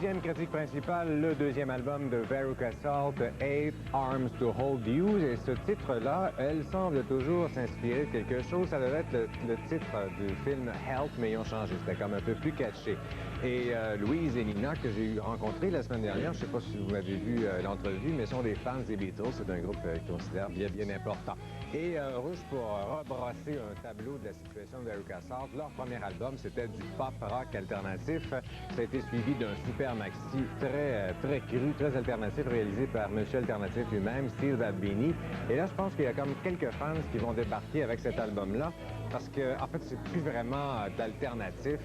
deuxième critique principale, le deuxième album de Veruca Salt, Eight Arms to Hold You. Et ce titre-là, elle semble toujours s'inspirer de quelque chose. Ça devait être le titre du film Help, mais ils ont changé. C'était comme un peu plus catché. Et Louise et Nina, que j'ai rencontrés la semaine dernière, je ne sais pas si vous avez vu l'entrevue, mais sont des fans des Beatles. C'est un groupe qu'ils considèrent bien important. Et Rouge, pour rebrasser un tableau de la situation de Veruca Salt, leur premier album, c'était du pop rock alternatif. Ça a été suivi d'un super maxi très cru, très alternatif, réalisé par Monsieur Alternatif lui-même, Steve Albini. Et là, je pense qu'il y a comme quelques fans qui vont débarquer avec cet album-là, parce que, en fait, c'est plus vraiment d'alternatif.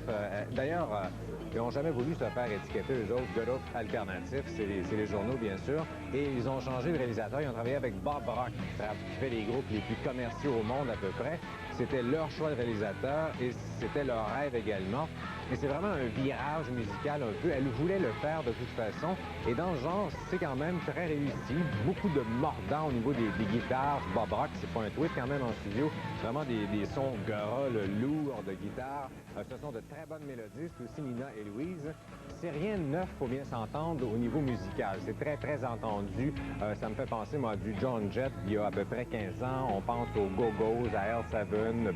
D'ailleurs, ils n'ont jamais voulu se faire étiqueter, eux autres, de l'autre alternatif. C'est les journaux, bien sûr. Et ils ont changé de réalisateur. Ils ont travaillé avec Bob Rock, qui fait les groupes les plus commerciaux au monde, à peu près. C'était leur choix de réalisateur et c'était leur rêve également. Et c'est vraiment un virage musical un peu. Elle voulait le faire de toute façon. Et dans le genre, c'est quand même très réussi. Beaucoup de mordants au niveau des guitares. Bob Rock, c'est pas un twist quand même en studio. C'est vraiment des sons gras, lourds de guitare. Ce sont de très bonnes mélodies. C'est aussi Nina et Louise. C'est rien de neuf, faut bien s'entendre, au niveau musical. C'est très entendu. Ça me fait penser, moi, du John Jett il y a à peu près 15 ans. On pense aux Go-Go's, à L7,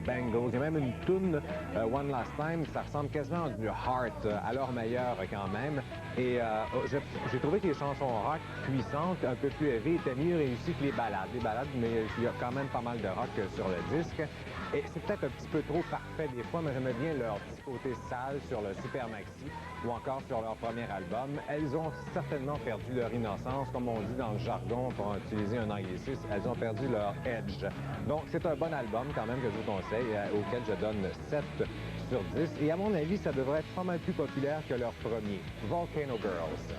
Bangles. Il y a même une toune, One Last Time. Ça ressemble quasiment à du Heart, à leur meilleur quand même. Et j'ai trouvé que les chansons rock puissantes, un peu plus élevées, étaient mieux réussies que les ballades. Les ballades, mais il y a quand même pas mal de rock sur le disque. Et c'est peut-être un petit peu trop parfait des fois, mais j'aimais bien leur petit côté sale sur le Super Maxi ou encore sur leur premier album. Elles ont certainement perdu leur innocence, comme on dit dans le jargon, pour utiliser un anglicisme. Elles ont perdu leur edge. Donc, c'est un bon album quand même que je vous conseille, auquel je donne 7 sur 10. Et à mon avis, ça devrait être pas mal plus populaire que leur premier, Volcano Girls.